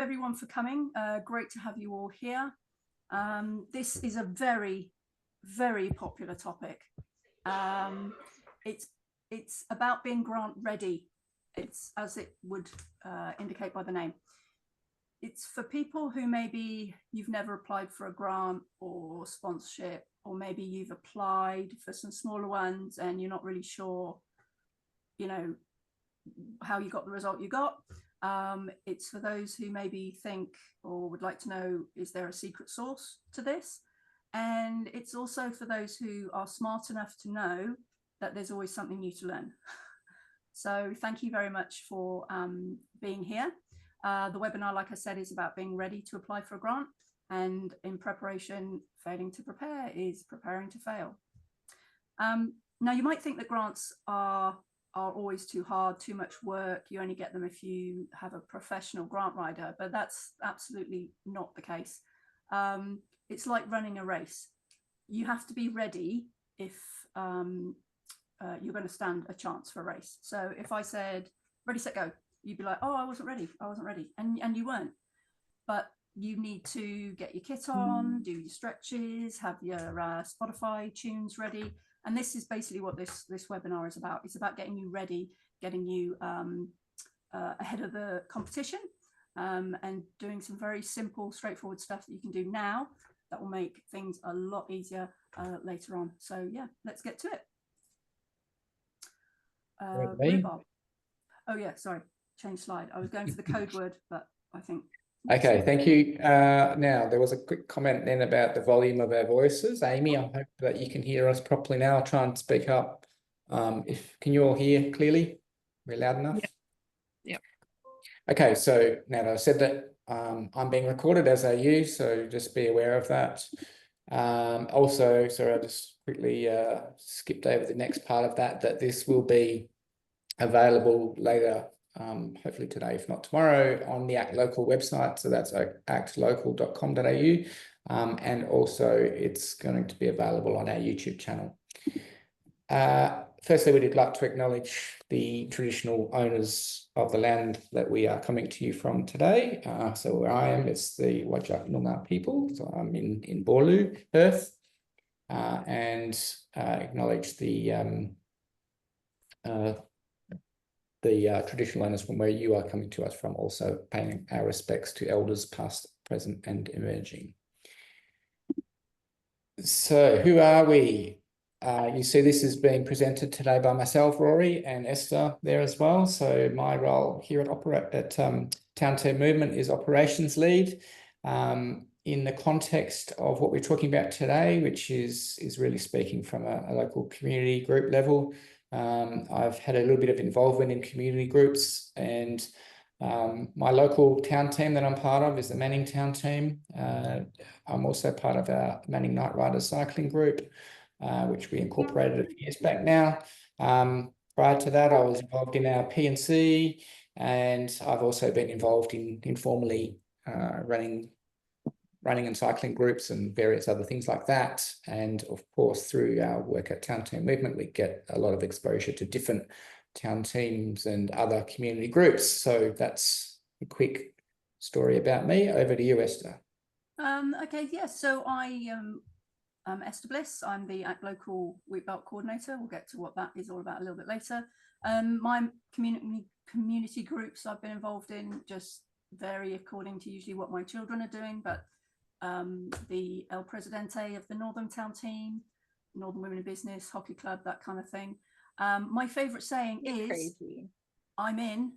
everyone for coming. Great to have you all here. This is a very, very popular topic. It's about being grant ready. It's as it would indicate by the name. It's for people who maybe you've never applied for a grant or sponsorship, or maybe you've applied for some smaller ones and you're not really sure, you know, how you got the result you got. It's for those who maybe think or would like to know, is there a secret source to this? And it's also for those who are smart enough to know that there's always something new to learn. So thank you very much for being here. The webinar, like I said, is about being ready to apply for a grant, and in preparation, failing to prepare is preparing to fail. Now, you might think that grants are always too hard, too much work. You only get them if you have a professional grant writer, but that's absolutely not the case. It's like running a race. You have to be ready if you're going to stand a chance for a race. So if I said, ready, set, go, you'd be like, oh, I wasn't ready. And you weren't. But you need to get your kit on, do your stretches, have your Spotify tunes ready. And this is basically what this webinar is about. It's about getting you ready, getting you ahead of the competition, and doing some very simple, straightforward stuff that you can do now that will make things a lot easier later on. So yeah, let's get to it. Rhubarb. Oh yeah, sorry, change slide. I was going for the code word, but I think. Okay, thank you. Now, there was a quick comment then about the volume of our voices. Amy, I hope that you can hear us properly now. I'll try and speak up. Can you all hear clearly? We're loud enough? Yeah. Okay, so now that I've said that, I'm being recorded as are you, so just be aware of that. Also, sorry, I just quickly skipped over the next part of that this will be available later, hopefully today, if not tomorrow, on the ActLocal website. So that's actlocal.com.au. And also it's going to be available on our YouTube channel. Firstly, we'd like to acknowledge the traditional owners of the land that we are coming to you from today. So where I am, it's the Whadjuk Noongar people. So I'm in Boorloo, Perth, and acknowledge the traditional owners from where you are coming to us from, also paying our respects to elders past, present and emerging. So who are we? You see this is being presented today by myself, Rory, and Esther there as well. So my role here at Town Team Movement is operations lead. In the context of what we're talking about today, which is really speaking from a local community group level. I've had a little bit of involvement in community groups, and my local town team that I'm part of is the Manning Town Team. I'm also part of our Manning Night Riders cycling group, which we incorporated a few years back now. Prior to that, I was involved in our P&C, and I've also been involved in informally running and cycling groups and various other things like that. And of course, through our work at Town Team Movement, we get a lot of exposure to different town teams and other community groups. So that's a quick story about me. Over to you, Esther. Okay, yes. So I'm Esther Bliss. I'm the ActLocal Wheat Belt Coordinator. We'll get to what that is all about a little bit later. My community groups I've been involved in just vary according to usually what my children are doing, but the El Presidente of the Northern Town Team, Northern Women in Business, Hockey Club, that kind of thing. My favourite saying is, crazy. I'm in,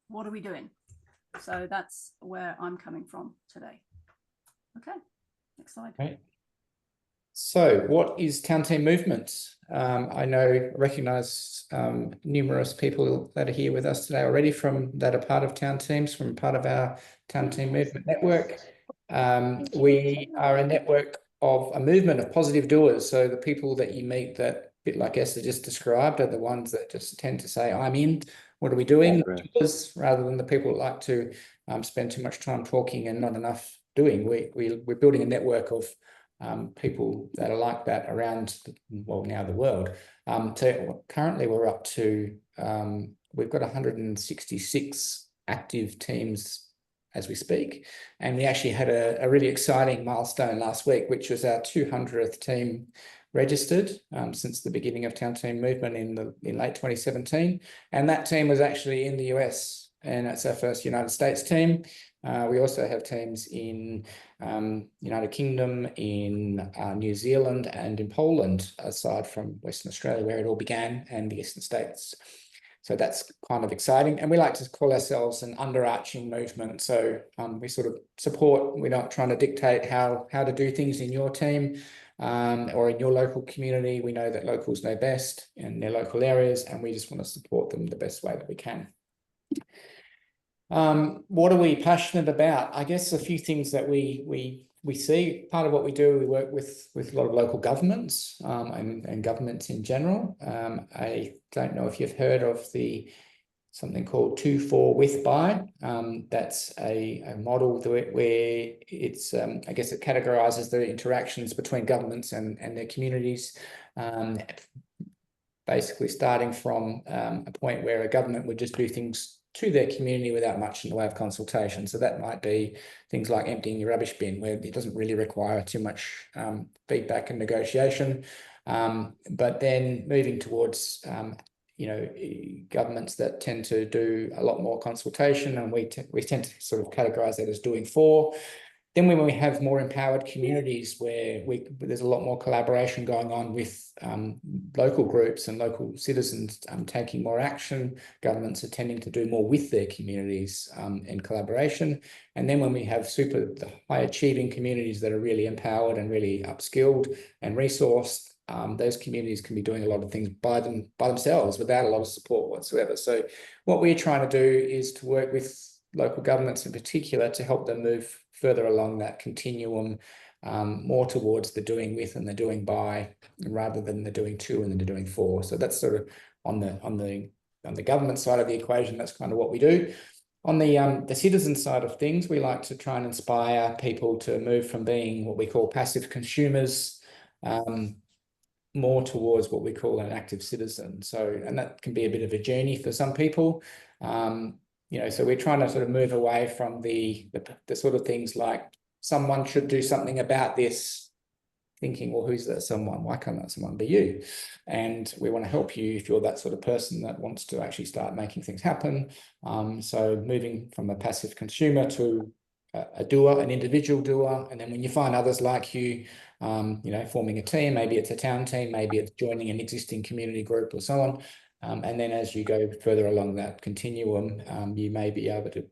what are we doing? So that's where I'm coming from today. Okay, next slide. Right. So what is Town Team Movement? I recognise numerous people that are here with us today already that are part of Town Teams, from part of our Town Team Movement network. We are a network of a movement of positive doers. So the people that you meet, that a bit like Esther just described, are the ones that just tend to say, I'm in, what are we doing? Rather than the people that like to spend too much time talking and not enough doing. We're building a network of people that are like that around, well, now the world. So currently we're up to, we've got 166 active teams as we speak. And we actually had a really exciting milestone last week, which was our 200th team registered since the beginning of Town Team Movement in late 2017. And that team was actually in the US, and it's our first United States team. We also have teams in United Kingdom, in New Zealand, and in Poland, aside from Western Australia, where it all began, and the Eastern States. So that's kind of exciting. And we like to call ourselves an underarching movement. So we sort of support, we're not trying to dictate how to do things in your team or in your local community. We know that locals know best in their local areas, and we just want to support them the best way that we can. What are we passionate about? I guess a few things that we see. Part of what we do, we work with a lot of local governments and governments in general. I don't know if you've heard of something called 2-4 with by. That's a model where it's I guess it categorizes the interactions between governments and their communities. Basically starting from a point where a government would just do things to their community without much in the way of consultation. So that might be things like emptying your rubbish bin, where it doesn't really require too much feedback and negotiation. But then moving towards governments that tend to do a lot more consultation, and we tend to sort of categorize that as doing for. Then when we have more empowered communities where there's a lot more collaboration going on with local groups and local citizens taking more action, governments are tending to do more with their communities in collaboration. And then when we have the high achieving communities that are really empowered and really upskilled and resourced, those communities can be doing a lot of things by themselves without a lot of support whatsoever. So what we're trying to do is to work with local governments in particular to help them move further along that continuum, more towards the doing with and the doing by, rather than the doing to and the doing for. So that's sort of on the government side of the equation. That's kind of what we do. On the citizen side of things, we like to try and inspire people to move from being what we call passive consumers more towards what we call an active citizen. So, and that can be a bit of a journey for some people. So we're trying to sort of move away from the sort of things like someone should do something about this, thinking, well, who's that someone? Why can't that someone be you? And we want to help you if you're that sort of person that wants to actually start making things happen. So moving from a passive consumer to a doer, an individual doer. And then when you find others like you, forming a team, maybe it's a town team, maybe it's joining an existing community group or so on. And then as you go further along that continuum, you may be able to,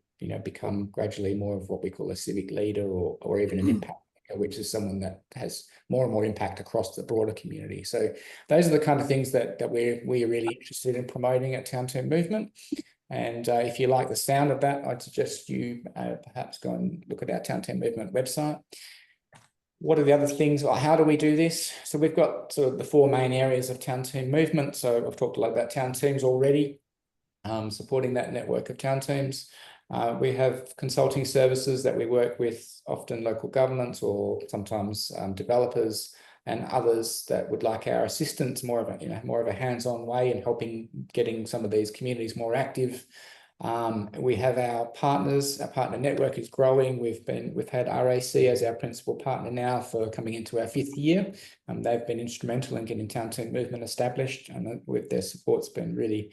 become gradually more of what we call a civic leader or even an impact, which is someone that has more and more impact across the broader community. So those are the kind of things that we're really interested in promoting at Town Team Movement. And if you like the sound of that, I'd suggest you perhaps go and look at our Town Team Movement website. What are the other things? Or how do we do this? So we've got sort of the 4 main areas of Town Team Movement. So I've talked a lot about town teams already, supporting that network of town teams. We have consulting services that we work with, often local governments or sometimes developers and others that would like our assistance, more of a hands-on way in helping getting some of these communities more active. We have our partners. Our partner network is growing. We've had RAC as our principal partner now for coming into our 5th year. They've been instrumental in getting Town Team Movement established, and with their support's been really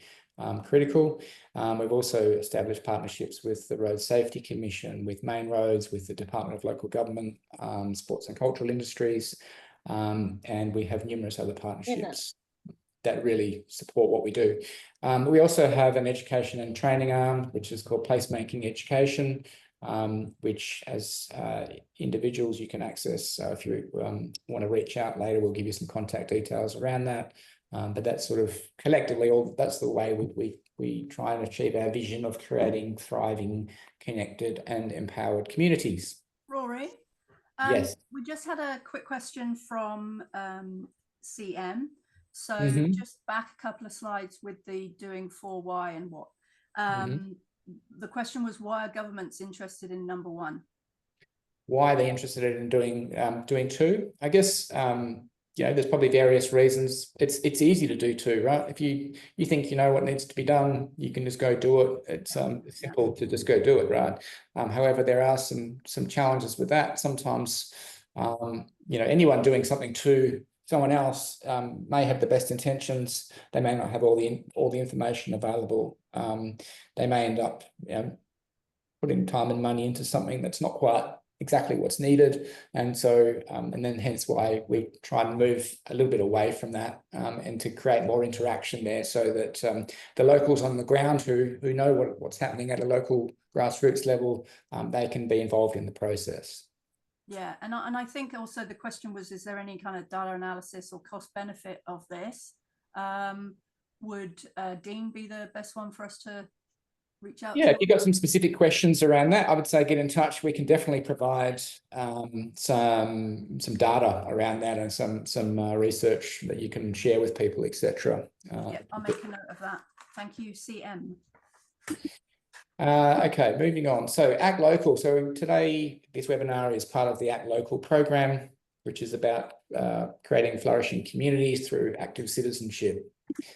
critical. We've also established partnerships with the Road Safety Commission, with Main Roads, with the Department of Local Government, Sports and Cultural Industries, and we have numerous other partnerships that really support what we do. We also have an education and training arm, which is called Placemaking Education, which as individuals you can access. So if you want to reach out later, we'll give you some contact details around that. But that's sort of collectively, that's the way we try and achieve our vision of creating thriving, connected and empowered communities. Rory, yes. We just had a quick question from CM. So just back a couple of slides with the doing for, why and what. The question was, why are governments interested in number 1? Why are they interested in doing to? I guess there's probably various reasons. It's easy to do too, right? If you think you know what needs to be done, you can just go do it. It's simple to just go do it, right? However, there are some challenges with that. Sometimes, anyone doing something to someone else may have the best intentions. They may not have all the information available. They may end up, putting time and money into something that's not quite exactly what's needed. And so, and then hence why we try and move a little bit away from that and to create more interaction there, so that the locals on the ground who know what's happening at a local grassroots level, they can be involved in the process. Yeah, and I think also the question was, is there any kind of data analysis or cost benefit of this? Would Dean be the best one for us to reach out to? If you've got some specific questions around that, I would say get in touch. We can definitely provide some data around that and some research that you can share with people, etc. Yeah, I'll make a note of that. Thank you, CM. Okay, moving on. So ActLocal. So today, this webinar is part of the ActLocal program, which is about creating flourishing communities through active citizenship.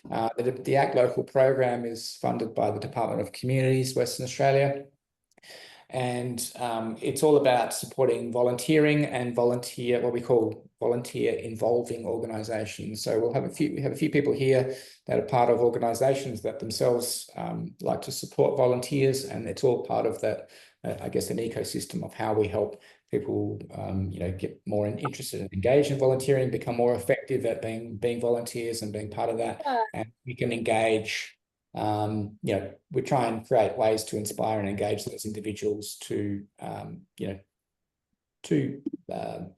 The ActLocal program is funded by the Department of Communities, Western Australia. And it's all about supporting volunteering and what we call volunteer involving organisations. So we have a few people here that are part of organisations that themselves like to support volunteers, and it's all part of that, I guess, an ecosystem of how we help people, get more interested and engaged in volunteering, become more effective at being volunteers and being part of that. And we can engage. We try and create ways to inspire and engage those individuals to,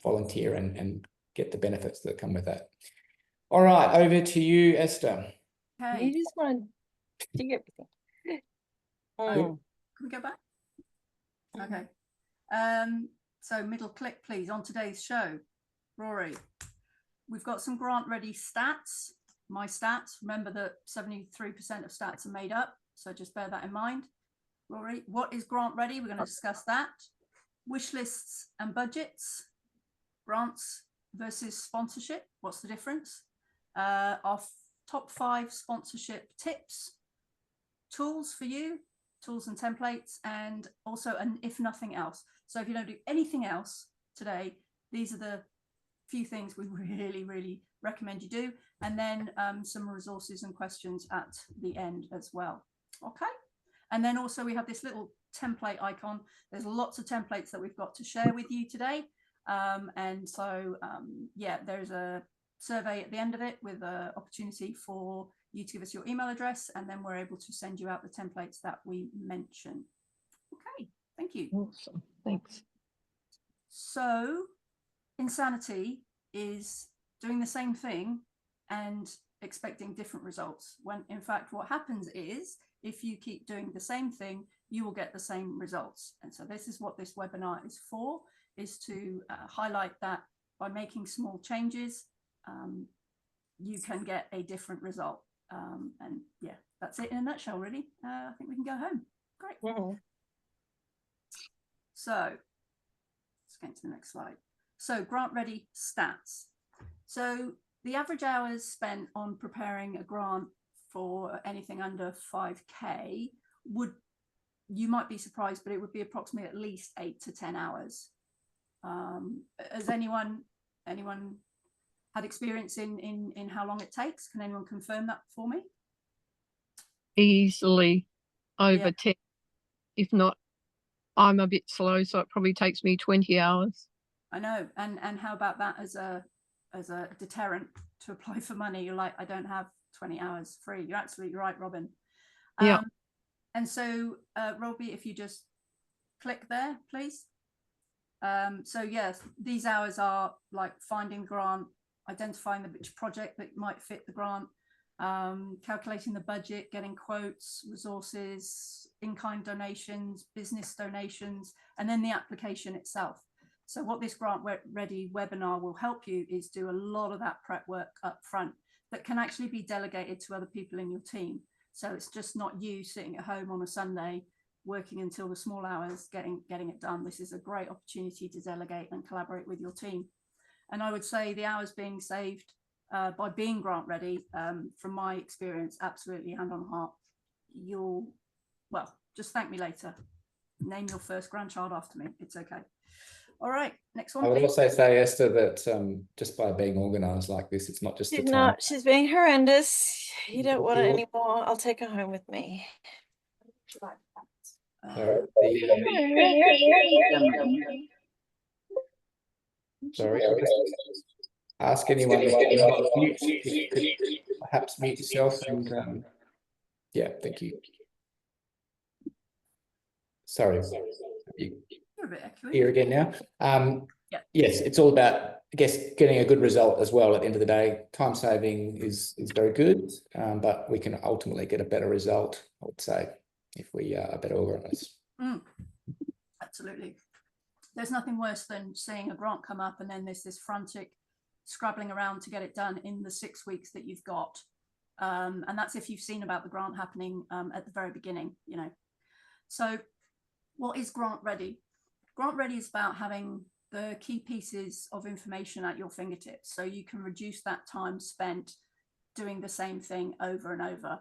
volunteer and get the benefits that come with that. All right, over to you, Esther. Okay. You just want to see everything. Can we go back? Okay. So middle click, please, on today's show. Rory, we've got some grant ready stats. My stats, remember that 73% of stats are made up, so just bear that in mind. Rory, what is grant ready? We're going to discuss that. Wish lists and budgets, grants versus sponsorship, what's the difference? Our top 5 sponsorship tips, tools for you, tools and templates, and also an if nothing else. So if you don't do anything else today, these are the few things we really, really recommend you do. And then some resources and questions at the end as well. Okay. And then also we have this little template icon. There's lots of templates that we've got to share with you today. And so, there's a survey at the end of it with an opportunity for you to give us your email address, and then we're able to send you out the templates that we mention. Okay, thank you. Awesome, thanks. So insanity is doing the same thing and expecting different results, when in fact what happens is, if you keep doing the same thing, you will get the same results. And so this is what this webinar is for, is to highlight that by making small changes, you can get a different result. And yeah, that's it in a nutshell, really. I think we can go home. Great. So let's get to the next slide. So grant ready stats. So the average hours spent on preparing a grant for anything under 5K you might be surprised, but it would be approximately at least 8 to 10 hours. Has anyone had experience in how long it takes? Can anyone confirm that for me? Easily over 10. If not, I'm a bit slow, so it probably takes me 20 hours. I know. And how about that as a deterrent to apply for money? You're like, I don't have 20 hours free. You're absolutely right, Robin. Yeah. And so, Robbie, if you just click there, please. So yes, these hours are like finding grant, identifying which project that might fit the grant, calculating the budget, getting quotes, resources, in-kind donations, business donations, and then the application itself. So what this Grant Ready webinar will help you is do a lot of that prep work up front that can actually be delegated to other people in your team. So it's just not you sitting at home on a Sunday working until the small hours getting it done. This is a great opportunity to delegate and collaborate with your team. And I would say the hours being saved by being grant ready, from my experience, absolutely hand on heart, you'll, well, just thank me later. Name your first grandchild after me. It's okay. All right, next one. I would please. also say, Esther, that just by being organised like this, it's not just the She's time. not. She's being horrendous. You don't want it anymore. I'll take her home with me. Sorry, I'll just ask anyone if you could perhaps mute yourself and yeah, thank you. Sorry, you You're a bit echoey. here again now. Yeah. Yes, it's all about, I guess, getting a good result as well. At the end of the day, time saving is very good, but we can ultimately get a better result, I would say, if we are better organised. Absolutely. There's nothing worse than seeing a grant come up and then there's this frantic scrabbling around to get it done in the 6 weeks that you've got. And that's if you've seen about the grant happening at the very beginning, you know. So what is grant ready? Grant ready is about having the key pieces of information at your fingertips, so you can reduce that time spent doing the same thing over and over.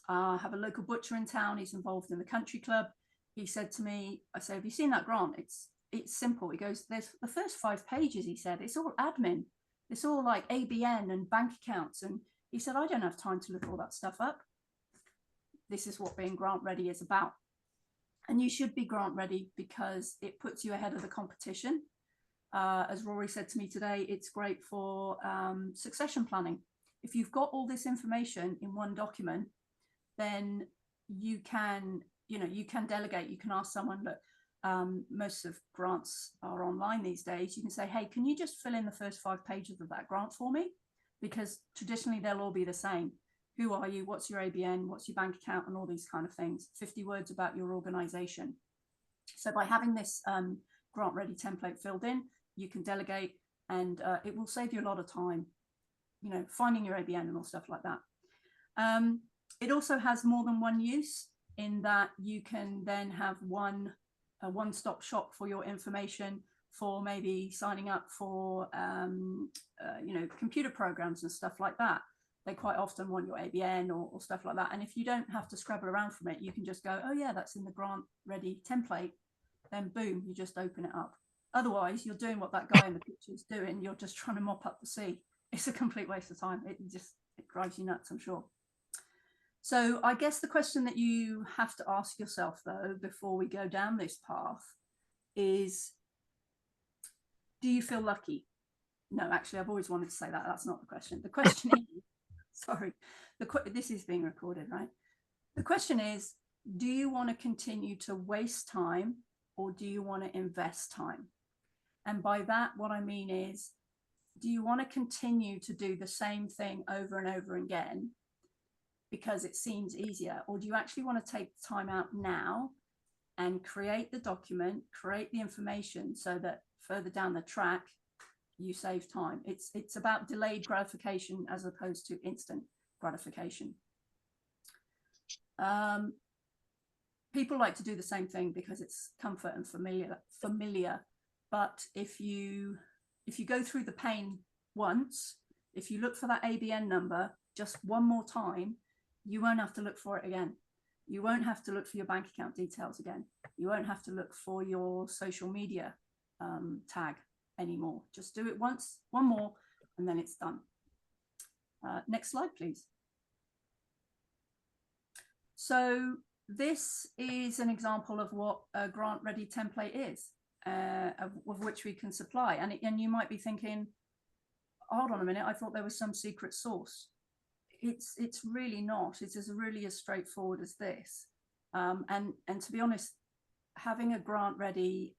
I have a local butcher in town. He's involved in the country club. He said to me, I said, have you seen that grant? It's simple. He goes, there's the first 5 pages, he said, it's all admin. It's all like ABN and bank accounts. And he said, I don't have time to look all that stuff up. This is what being grant ready is about. And you should be grant ready because it puts you ahead of the competition. As Rory said to me today, it's great for succession planning. If you've got all this information in one document, then you can, you can delegate. You can ask someone, look, most of grants are online these days. You can say, hey, can you just fill in the first 5 pages of that grant for me? Because traditionally they'll all be the same. Who are you? What's your ABN? What's your bank account? And all these kind of things. 50 words about your organization. So by having this grant ready template filled in, you can delegate, and it will save you a lot of time, finding your ABN and all stuff like that. It also has more than one use in that you can then have a one-stop shop for your information, for maybe signing up for computer programs and stuff like that. They quite often want your ABN or stuff like that. And if you don't have to scrabble around from it, you can just go, oh yeah, that's in the grant ready template. Then boom, you just open it up. Otherwise, you're doing what that guy in the picture is doing. You're just trying to mop up the sea. It's a complete waste of time. It drives you nuts, I'm sure. So I guess the question that you have to ask yourself, though, before we go down this path is, do you feel lucky? No, actually, I've always wanted to say that. That's not the question. The question is, sorry, this is being recorded, right? The question is, do you want to continue to waste time or do you want to invest time? And by that, what I mean is, do you want to continue to do the same thing over and over again because it seems easier? Or do you actually want to take the time out now and create the document, create the information so that further down the track, you save time? It's about delayed gratification as opposed to instant gratification. People like to do the same thing because it's comfort and familiar. But if you go through the pain once, if you look for that ABN number just one more time, you won't have to look for it again. You won't have to look for your bank account details again. You won't have to look for your social media tag anymore. Just do it once, one more, and then it's done. Next slide, please. So this is an example of what a grant ready template is, of which we can supply. And you might be thinking, hold on a minute, I thought there was some secret sauce. It's really not. It is really as straightforward as this. And to be honest, having a grant ready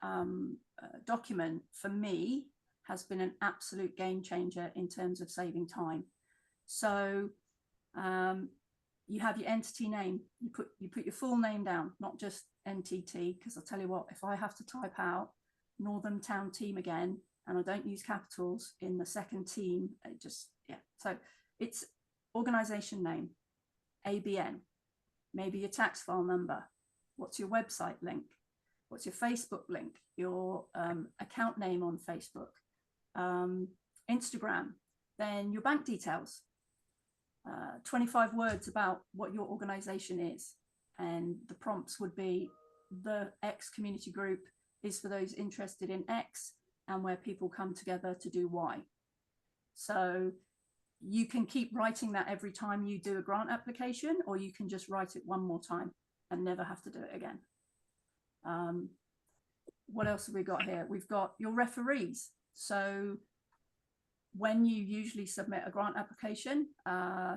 document for me has been an absolute game changer in terms of saving time. So you have your entity name, you put your full name down, not just NTT, because I'll tell you what, if I have to type out Northern Town Team again and I don't use capitals in the second team, it just, yeah. So it's organization name, ABN, maybe your tax file number, what's your website link, what's your Facebook link, your account name on Facebook, Instagram, then your bank details, 25 words about what your organization is. And the prompts would be the X community group is for those interested in X and where people come together to do Y. So you can keep writing that every time you do a grant application, or you can just write it one more time and never have to do it again. What else have we got here? We've got your referees. So when you usually submit a grant application,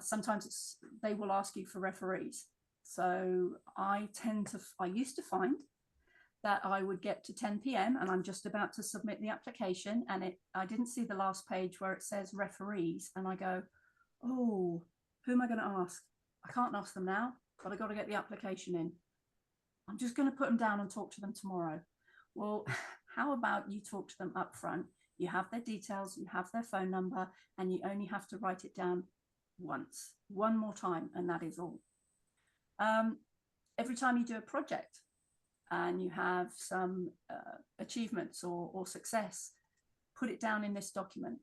sometimes they will ask you for referees. So I used to find that I would get to 10 p.m. and I'm just about to submit the application, and I didn't see the last page where it says referees, and I go, oh, who am I going to ask? I can't ask them now, but I got to get the application in. I'm just going to put them down and talk to them tomorrow. Well, how about you talk to them up front? You have their details, you have their phone number, and you only have to write it down once, one more time, and that is all. Every time you do a project and you have some achievements or success, put it down in this document,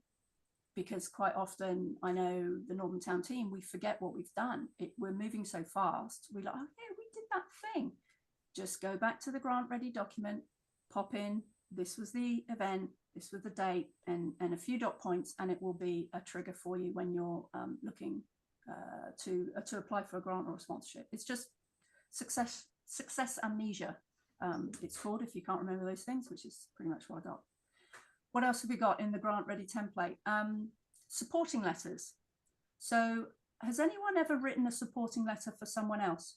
because quite often, I know the Northern Town team, we forget what we've done. We're moving so fast. We're like, oh yeah, we did that thing. Just go back to the grant ready document, pop in, this was the event, this was the date, and a few dot points, and it will be a trigger for you when you're looking to apply for a grant or a sponsorship. It's just success amnesia. It's called, if you can't remember those things, which is pretty much what I got. What else have we got in the grant ready template? Supporting letters. So has anyone ever written a supporting letter for someone else?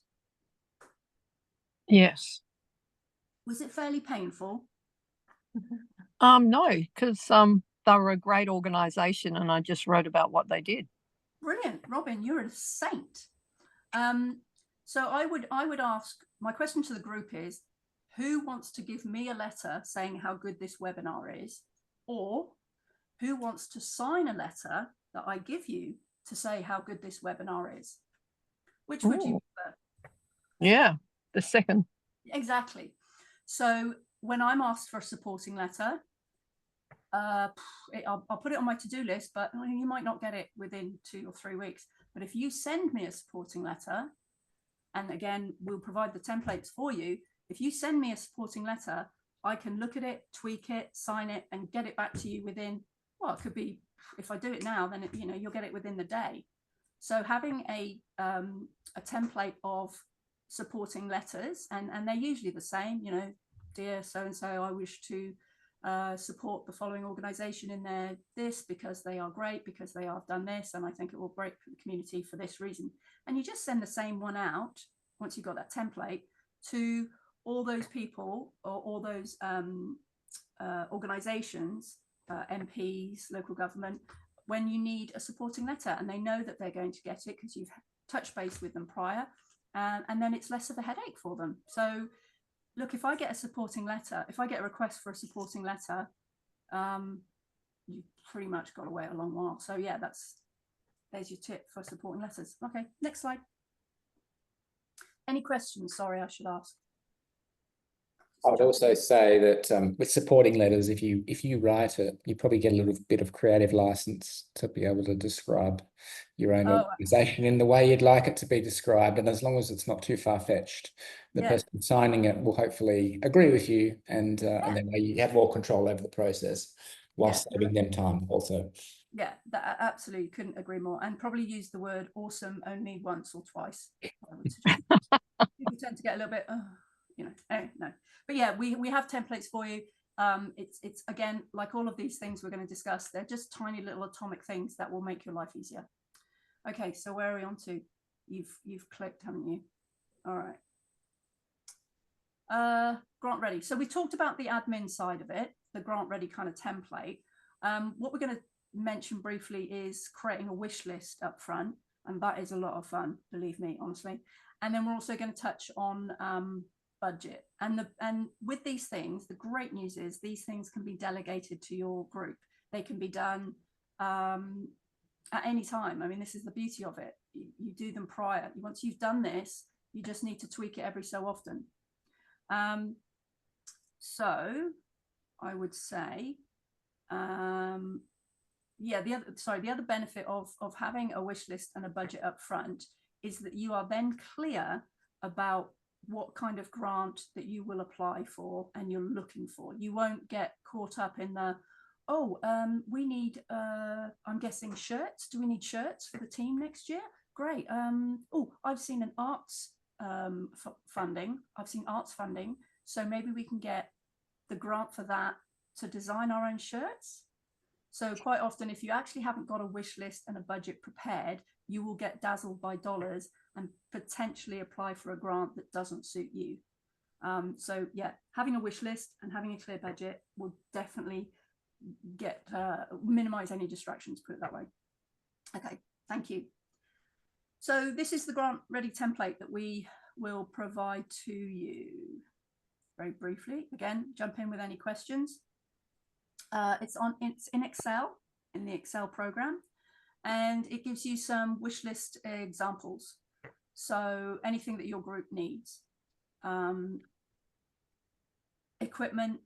Yes. Was it fairly painful? No, because they were a great organization and I just wrote about what they did. Brilliant. Robin, you're a saint. So I would ask, my question to the group is, who wants to give me a letter saying how good this webinar is? Or who wants to sign a letter that I give you to say how good this webinar is? Which would you prefer? Yeah, the second. Exactly. So when I'm asked for a supporting letter, I'll put it on my to-do list, but you might not get it within 2 or 3 weeks. But if you send me a supporting letter, and again, we'll provide the templates for you. If you send me a supporting letter, I can look at it, tweak it, sign it, and get it back to you within, well, it could be, if I do it now, then you'll get it within the day. So having a template of supporting letters, and they're usually the same, dear so-and-so, I wish to support the following organization in their this because they are great, because they have done this, and I think it will break for the community for this reason. And you just send the same one out once you've got that template to all those people or all those organizations, MPs, local government, when you need a supporting letter, and they know that they're going to get it because you've touched base with them prior, and then it's less of a headache for them. So look, if I get a supporting letter, if I get a request for a supporting letter, you pretty much got to wait a long while. So yeah, there's your tip for supporting letters. Okay, next slide. Any questions? Sorry, I should ask. I would also say that with supporting letters, if you write it, you probably get a little bit of creative license to be able to describe your own organization in the way you'd like it to be described. And as long as it's not too far-fetched, the person signing it will hopefully agree with you, and then you have more control over the process while saving them time also. Yeah, that absolutely couldn't agree more. And probably use the word awesome only once or twice, I would suggest. People tend to get a little bit, no. But yeah, we have templates for you. It's again, like all of these things we're going to discuss, they're just tiny little atomic things that will make your life easier. Okay, so where are we on to? You've clicked, haven't you? All right. Grant ready. So we talked about the admin side of it, the grant ready kind of template. What we're going to mention briefly is creating a wish list up front, and that is a lot of fun, believe me, honestly. And then we're also going to touch on budget, and with these things, the great news is these things can be delegated to your group. They can be done at any time. I mean, this is the beauty of it. You do them prior. Once you've done this, you just need to tweak it every so often. So I would say the other benefit of having a wish list and a budget up front is that you are then clear about what kind of grant that you will apply for and you're looking for. You won't get caught up in the, we need, I'm guessing shirts. Do we need shirts for the team next year? Great. I've seen an arts funding. I've seen arts funding. So maybe we can get the grant for that to design our own shirts. So quite often, if you actually haven't got a wish list and a budget prepared, you will get dazzled by dollars and potentially apply for a grant that doesn't suit you. So yeah, having a wish list and having a clear budget will definitely minimize any distractions, put it that way. Okay, thank you. So this is the grant ready template that we will provide to you. Very briefly, again, jump in with any questions. It's in Excel, in the Excel program, and it gives you some wish list examples. So anything that your group needs, equipment,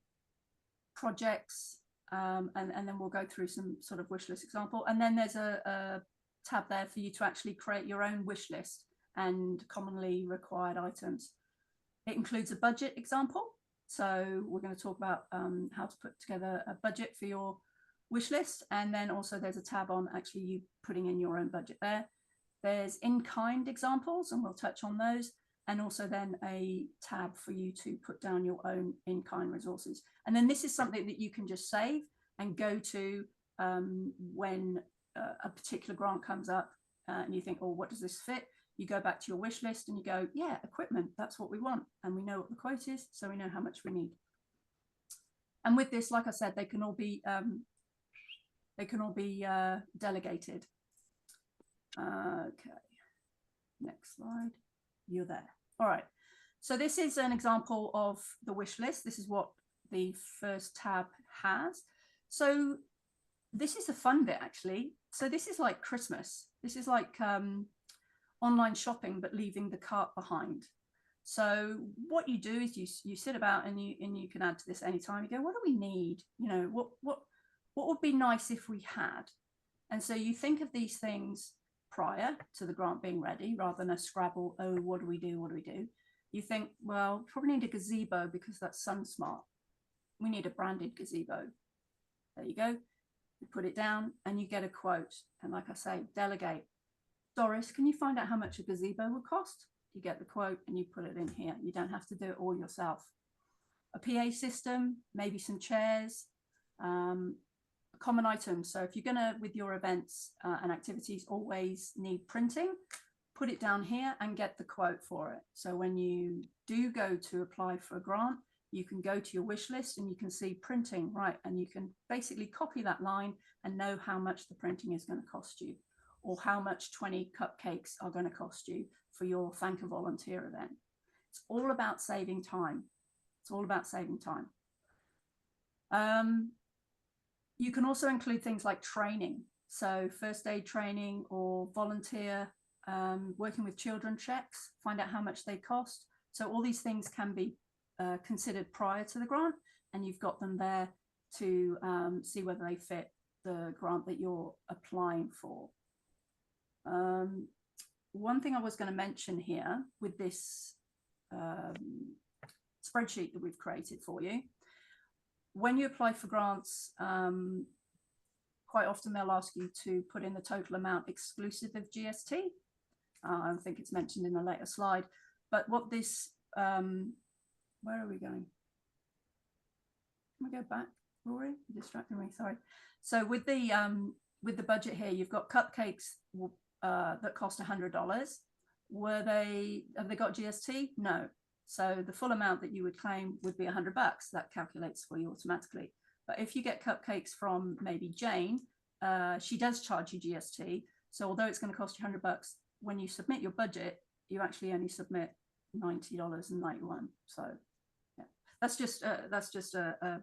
projects, and then we'll go through some sort of wish list example. And then there's a tab there for you to actually create your own wish list and commonly required items. It includes a budget example. So we're going to talk about how to put together a budget for your wish list. And then also there's a tab on actually you putting in your own budget there. There's in-kind examples, and we'll touch on those. And also then a tab for you to put down your own in-kind resources. And then this is something that you can just save and go to when a particular grant comes up and you think, oh, what does this fit? You go back to your wish list and you go, yeah, equipment, that's what we want. And we know what the quote is, so we know how much we need. And with this, like I said, they can all be delegated. Okay, next slide. You're there. All right. So this is an example of the wish list. This is what the first tab has. So this is the fun bit, actually. So this is like Christmas. This is like online shopping, but leaving the cart behind. So what you do is you sit about and you can add to this anytime. You go, what do we need? You know, what would be nice if we had? And so you think of these things prior to the grant being ready, rather than a Scrabble, oh, what do we do? What do we do? You think, well, probably need a gazebo because that's sun smart. We need a branded gazebo. There you go. You put it down and you get a quote. And like I say, delegate. Doris, can you find out how much a gazebo would cost? You get the quote and you put it in here. You don't have to do it all yourself. A PA system, maybe some chairs, common items. So if you're gonna, with your events and activities, always need printing, put it down here and get the quote for it. So when you do go to apply for a grant, you can go to your wish list and you can see printing, right? And you can basically copy that line and know how much the printing is going to cost you, or how much 20 cupcakes are going to cost you for your Thank a Volunteer event. It's all about saving time. It's all about saving time. You can also include things like training. So first aid training or volunteer, working with children checks, find out how much they cost. So all these things can be considered prior to the grant, and you've got them there to see whether they fit the grant that you're applying for. One thing I was going to mention here with this spreadsheet that we've created for you, when you apply for grants, quite often they'll ask you to put in the total amount exclusive of GST. I think it's mentioned in a later slide, but what this, where are we going? Can we go back, Rory? You're distracting me, sorry. So with the budget here, you've got cupcakes that cost $100. Have they got GST? No. So the full amount that you would claim would be $100. That calculates for you automatically. But if you get cupcakes from maybe Jane, she does charge you GST. So although it's going to cost you $100, when you submit your budget, you actually only submit $90.91. So yeah, that's just a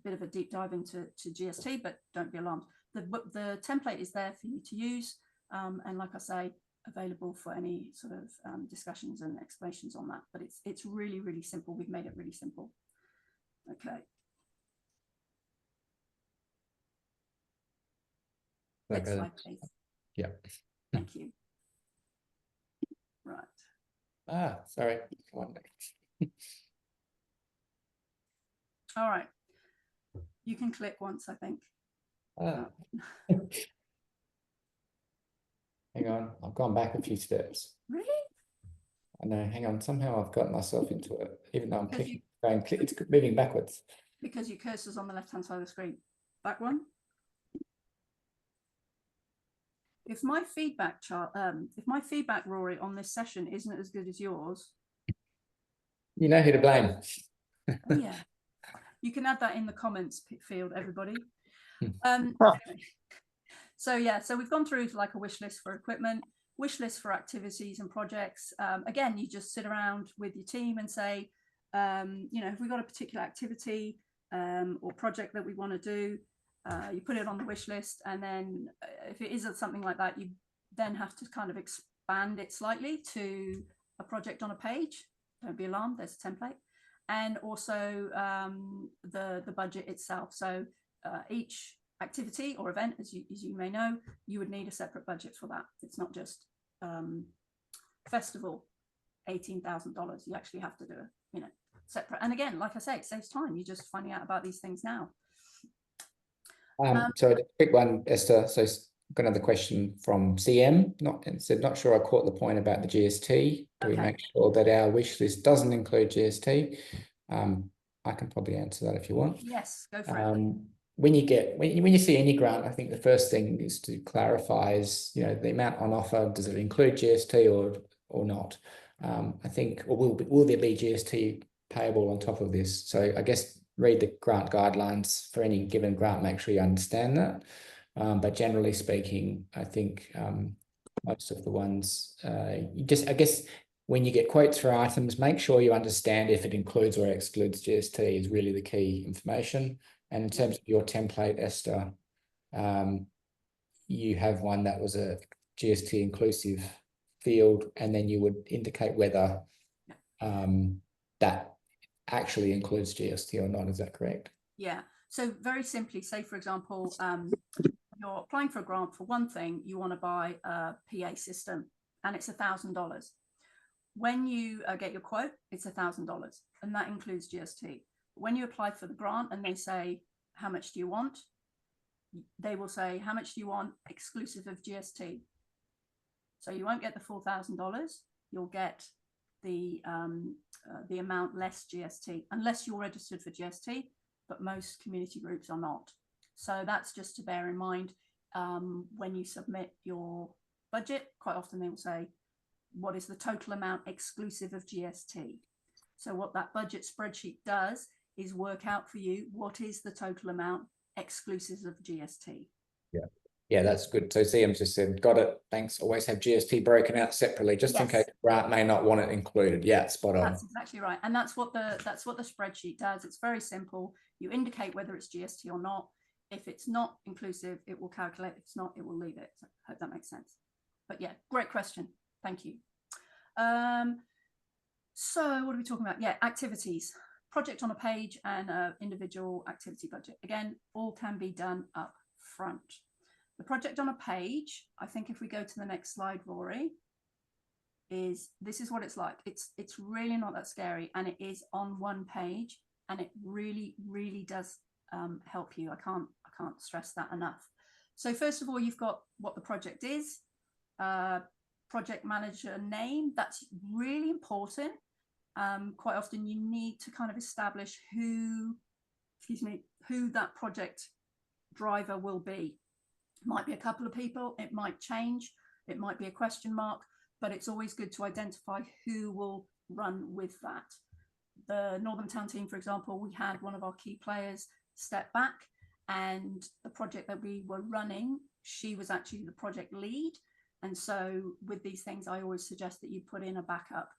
bit of a deep dive into GST, but don't be alarmed. The template is there for you to use, and like I say, available for any sort of discussions and explanations on that. But it's really, really simple. We've made it really simple. Okay. Next slide, please. Yeah. Thank you. Right. Sorry. Come on. All right. You can click once, I think. Hang on, I've gone back a few steps. Really? I know, hang on, somehow I've got myself into it, even though I'm Because clicking, it's moving backwards. Because your cursor's on the left-hand side of the screen. Back one. If my feedback chart, if my feedback, Rory, on this session isn't as good as yours, You know who to blame. oh yeah, you can add that in the comments field, everybody. Hmm. Anyway. So yeah, so we've gone through like a wish list for equipment, wish list for activities and projects. Again, you just sit around with your team and say, you know, if we've got a particular activity or project that we want to do, you put it on the wish list, and then if it isn't something like that, you then have to kind of expand it slightly to a project on a page. Don't be alarmed, there's a template. And also the budget itself. So each activity or event, as you may know, you would need a separate budget for that. It's not just festival, $18,000. You actually have to do a, you know, separate. And again, like I say, it saves time. You're just finding out about these things now. So a quick one, Esther. So got another question from CM. Not sure I caught the point about the GST. Do we make sure that our wish list doesn't include GST? I can probably answer that if you want. Yes, go for it. When you see any grant, I think the first thing is to clarify is, you know, the amount on offer, does it include GST or not? I think, or will there be GST payable on top of this? So I guess read the grant guidelines for any given grant, make sure you understand that. But generally speaking, I think most of the ones, I guess when you get quotes for items, make sure you understand if it includes or excludes GST is really the key information. And in terms of your template, Esther, you have one that was a GST inclusive field, and then you would indicate whether that actually includes GST or not. Is that correct? Yeah. So very simply, say, for example, you're applying for a grant for one thing, you want to buy a PA system and it's $1,000. When you get your quote, it's $1,000 and that includes GST. When you apply for the grant and they say, how much do you want? They will say, how much do you want exclusive of GST? So you won't get the full $1,000. You'll get the amount less GST, unless you're registered for GST, but most community groups are not. So that's just to bear in mind when you submit your budget. Quite often they will say, what is the total amount exclusive of GST? So what that budget spreadsheet does is work out for you what is the total amount exclusive of GST. Yeah, that's good. So CM just said, got it. Thanks. Always have GST broken out separately, just in case the grant may not want it included. Yeah, spot on. That's exactly right. And that's what the spreadsheet does. It's very simple. You indicate whether it's GST or not. If it's not inclusive, it will calculate. If it's not, it will leave it. So I hope that makes sense. But yeah, great question. Thank you. So what are we talking about? Yeah, activities, project on a page and individual activity budget. Again, all can be done up front. The project on a page, I think if we go to the next slide, Rory, this is what it's like. It's really not that scary, and it is on one page, and it really, really does help you. I can't stress that enough. So first of all, you've got what the project is, project manager name. That's really important. Quite often you need to kind of establish who that project driver will be. It might be a couple of people, it might change, it might be a question mark, but it's always good to identify who will run with that. The Northern Town team, for example, we had one of our key players step back, and the project that we were running, she was actually the project lead. And so with these things, I always suggest that you put in a backup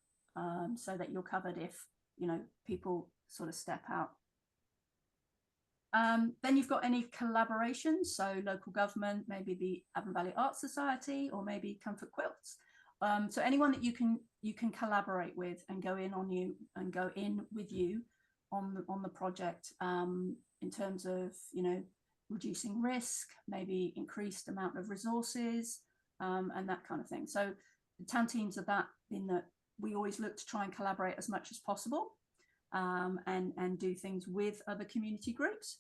so that you're covered if, you know, people sort of step out. Then you've got any collaborations, so local government, maybe the Avon Valley Arts Society, or maybe Comfort Quilts. So anyone that you can collaborate with and go in with you on the project in terms of, you know, reducing risk, maybe increased amount of resources, and that kind of thing. So the town teams are that, in that we always look to try and collaborate as much as possible, and do things with other community groups.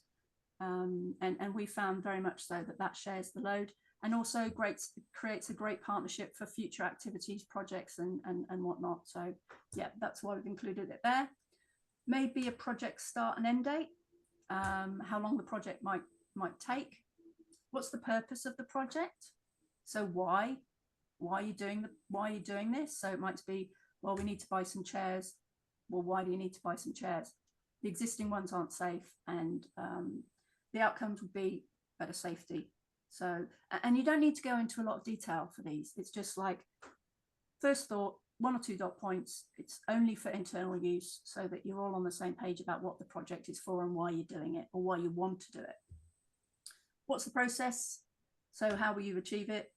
And we found very much so that shares the load, and also creates a great partnership for future activities, projects, and whatnot. So yeah, that's why we've included it there. Maybe a project start and end date, how long the project might take, what's the purpose of the project, so why are you doing this? So it might be, well, we need to buy some chairs. Well, why do you need to buy some chairs? The existing ones aren't safe, and the outcomes would be better safety. So, and you don't need to go into a lot of detail for these. It's just like, first thought, 1 or 2 dot points. It's only for internal use, so that you're all on the same page about what the project is for and why you're doing it, or why you want to do it. What's the process? So how will you achieve it?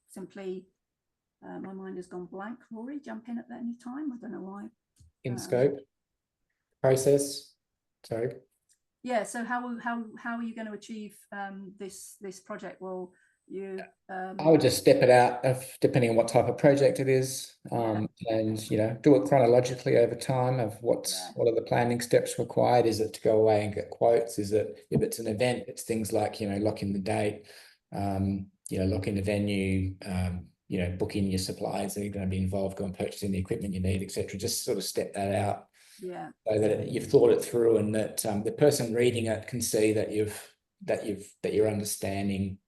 Simply, my mind has gone blank. Rory, jump in at any time. I don't know why. In scope, process, sorry. Yeah, so how are you going to achieve this project? Well, you I would just step it out depending on what type of project it is, and do it chronologically over time of what are the planning steps required. Is it to go away and get quotes? Is it, if it's an event, it's things like locking the date, locking the venue, booking your suppliers that are going to be involved, go and purchasing the equipment you need, etc. Just sort of step that out. Yeah. So that you've thought it through, and that the person reading it can see that you're understanding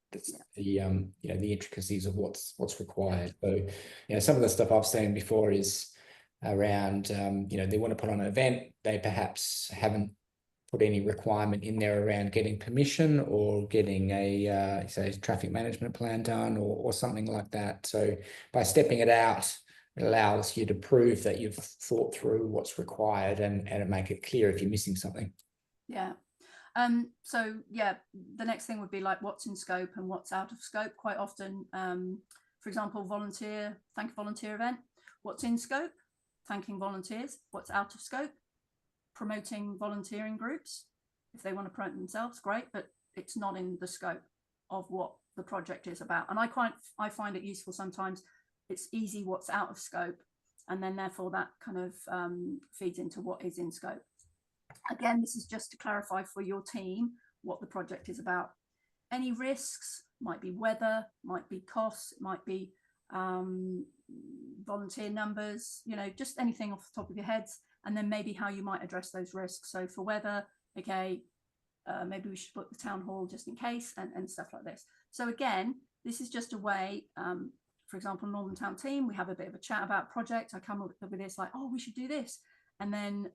the intricacies of what's required. So some of the stuff I've seen before is around they want to put on an event, they perhaps haven't put any requirement in there around getting permission or getting a say traffic management plan done or something like that. So by stepping it out, it allows you to prove that you've thought through what's required and make it clear if you're missing something. Yeah. So yeah, the next thing would be like what's in scope and what's out of scope. Quite often, for example, thank you volunteer event. What's in scope? Thanking volunteers. What's out of scope? Promoting volunteering groups. If they want to promote themselves, great, but it's not in the scope of what the project is about. And I find it useful sometimes. It's easy what's out of scope, and then therefore that kind of feeds into what is in scope. Again, this is just to clarify for your team what the project is about. Any risks, might be weather, might be costs, it might be volunteer numbers, just anything off the top of your heads, and then maybe how you might address those risks. So for weather, okay, maybe we should book the town hall just in case, and stuff like this. So again, this is just a way, for example, Northern Town team, we have a bit of a chat about project. I come up with this like, oh, we should do this. And then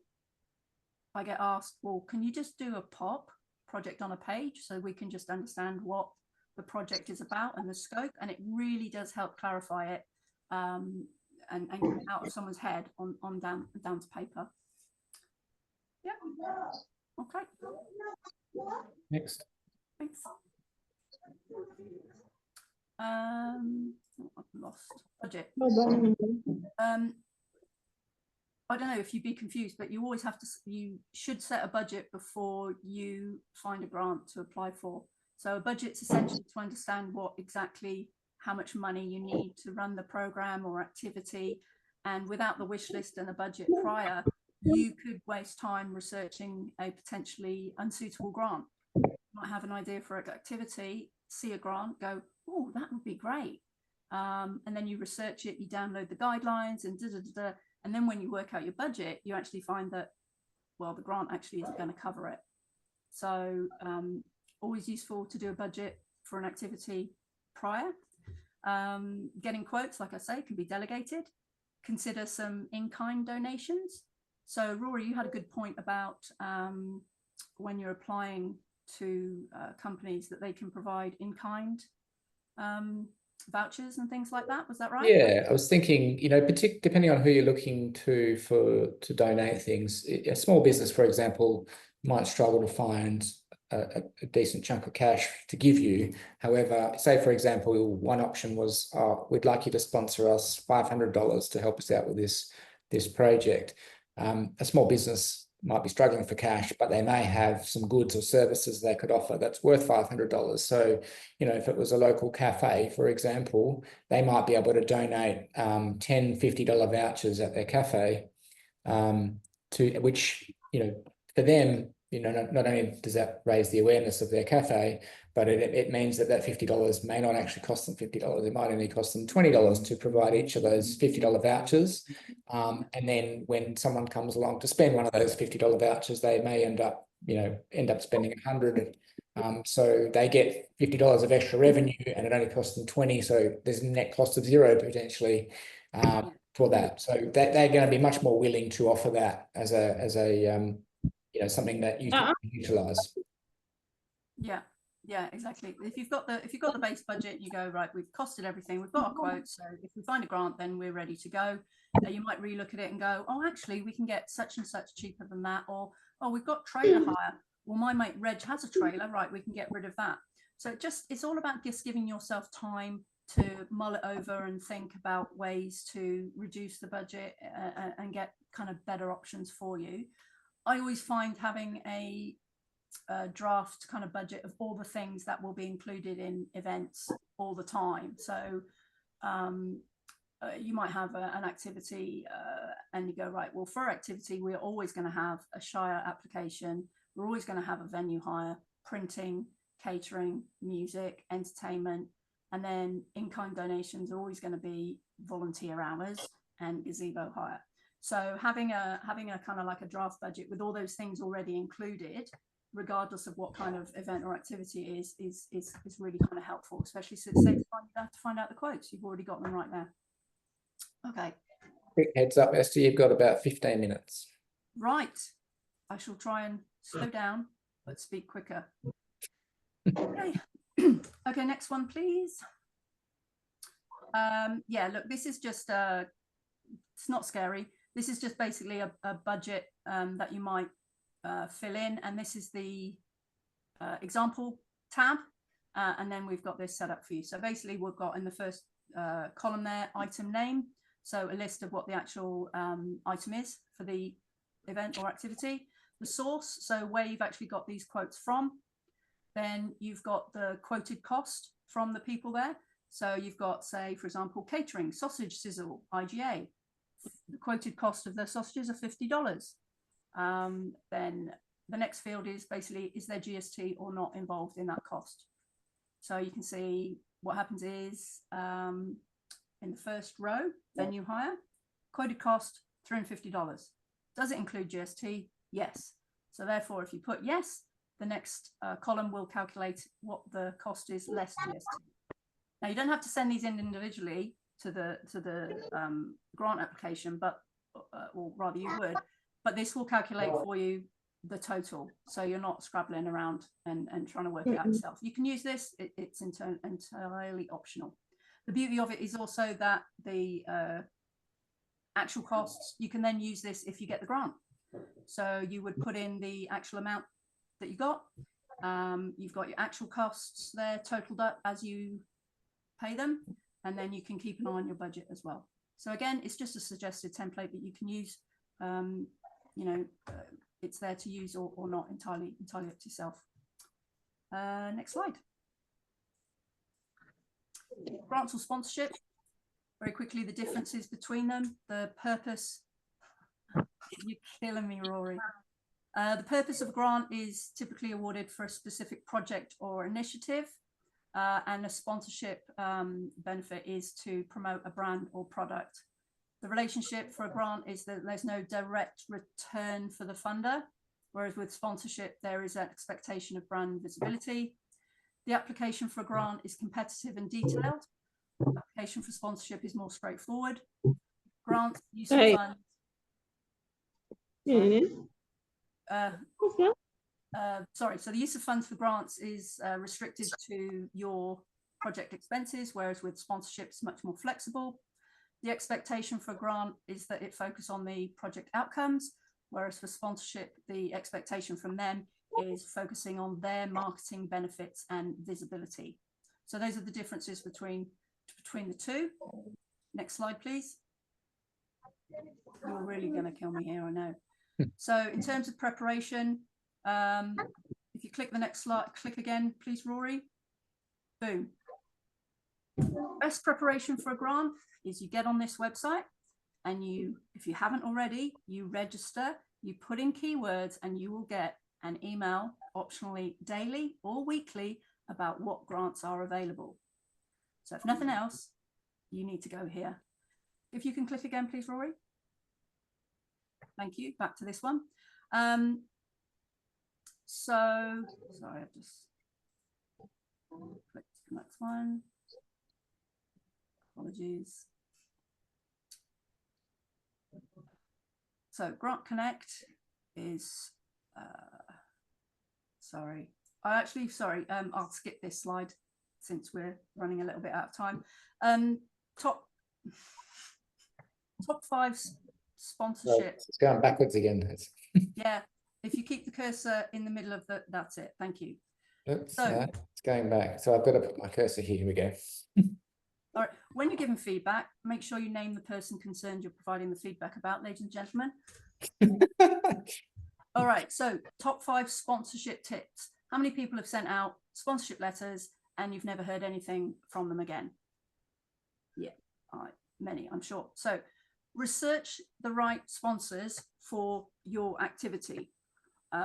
I get asked, well, can you just do a project on a page so we can just understand what the project is about and the scope? And it really does help clarify it and get it out of someone's head on down to paper. Yeah. Okay. Next. Thanks. I've lost budget. I don't know if you'd be confused, but you always have to, you should set a budget before you find a grant to apply for. So a budget's essentially to understand how much money you need to run the program or activity. And without the wish list and a budget prior, you could waste time researching a potentially unsuitable grant. You might have an idea for an activity, see a grant, go, oh, that would be great. And then you research it, you download the guidelines and and then when you work out your budget, you actually find that, well, the grant actually isn't going to cover it. So always useful to do a budget for an activity prior. Getting quotes, like I say, can be delegated. Consider some in-kind donations. So Rory, you had a good point about when you're applying to companies that they can provide in-kind vouchers and things like that. Was that right? Yeah, I was thinking, depending on who you're looking to donate things, a small business, for example, might struggle to find a decent chunk of cash to give you. However, say, for example, one option was, we'd like you to sponsor us $500 to help us out with this project. A small business might be struggling for cash, but they may have some goods or services they could offer that's worth $500. So, you know, if it was a local cafe, for example, they might be able to donate $10, $50 vouchers at their cafe, to which, you know, for them, you know, not only does that raise the awareness of their cafe, but it means that $50 may not actually cost them $50. It might only cost them $20 to provide each of those $50 vouchers. And then when someone comes along to spend one of those $50 vouchers, they may end up spending $100. So they get $50 of extra revenue, and it only costs them $20. So there's a net cost of $0 potentially for that. So they're going to be much more willing to offer that as a you know, something that you can utilize. Yeah, exactly. If you've got the base budget, you go, right, we've costed everything, we've got a quote, so if we find a grant, then we're ready to go. You might relook at it and go, oh, actually, we can get such and such cheaper than that, or oh, we've got trailer hire. Well, my mate Reg has a trailer, right? We can get rid of that. So it's all about just giving yourself time to mull it over and think about ways to reduce the budget and get kind of better options for you. I always find having a draft kind of budget of all the things that will be included in events all the time. So you might have an activity and you go, right, well, for activity, we're always going to have a Shire application. We're always going to have a venue hire, printing, catering, music, entertainment, and then in-kind donations are always going to be volunteer hours and gazebo hire. So having a kind of like a draft budget with all those things already included, regardless of what kind of event or activity is really kind of helpful, especially since you have to find out the quotes. You've already got them right there. Okay. Quick heads up, Esther, you've got about 15 minutes. Right. I shall try and slow down, but speak quicker. Okay. Okay, next one, please. Yeah, look, this is just, it's not scary. This is just basically a budget that you might fill in. And this is the example tab. And then we've got this set up for you. So basically we've got in the first column there, item name. So a list of what the actual item is for the event or activity. The source, so where you've actually got these quotes from. Then you've got the quoted cost from the people there. So you've got, say, for example, catering, sausage sizzle, IGA. The quoted cost of the sausages are $50. Then the next field is basically, is there GST or not involved in that cost? So you can see what happens is in the first row, venue hire, quoted cost, $350. Does it include GST? Yes. So therefore, if you put yes, the next column will calculate what the cost is less GST. Now you don't have to send these in individually to the grant application, but or rather you would, but this will calculate for you the total, so you're not scrabbling around and trying to work it out yourself. You can use this; it's entirely optional. The beauty of it is also that the actual costs, you can then use this if you get the grant. So you would put in the actual amount that you got. You've got your actual costs there totaled up as you pay them, and then you can keep an eye on your budget as well. So again, it's just a suggested template that you can use. You know, it's there to use or not, entirely up to yourself. Next slide. Grants or sponsorship. Very quickly, the differences between them. The purpose. You're killing me, Rory. The purpose of a grant is typically awarded for a specific project or initiative, and a sponsorship benefit is to promote a brand or product. The relationship for a grant is that there's no direct return for the funder, whereas with sponsorship, there is an expectation of brand visibility. The application for a grant is competitive and detailed. The application for sponsorship is more straightforward. Grants, use of funds. Sorry, so the use of funds for grants is restricted to your project expenses, whereas with sponsorship it's much more flexible. The expectation for a grant is that it focus on the project outcomes, whereas for sponsorship, the expectation from them is focusing on their marketing benefits and visibility. So those are the differences between the two. Next slide, please. You're really going to kill me here, I know. So in terms of preparation, if you click the next slide, click again, please, Rory. Boom. Best preparation for a grant is you get on this website and you, if you haven't already, you register, you put in keywords, and you will get an email, optionally daily or weekly, about what grants are available. So if nothing else, you need to go here. If you can click again, please, Rory. Thank you. Back to this one. So, sorry, I've just clicked the next one. Apologies. So Grant Connect is, sorry, I'll skip this slide since we're running a little bit out of time. Top 5 sponsorship. It's going backwards again. Yeah, if you keep the cursor in the middle of that's it. Thank you. Oops, So, no, it's going back. So I've got to put my cursor here. Here we go. All right, when you're giving feedback, make sure you name the person concerned you're providing the feedback about, ladies and gentlemen. All right, so top 5 sponsorship tips. How many people have sent out sponsorship letters and you've never heard anything from them again? Yeah, many, I'm sure. So research the right sponsors for your activity.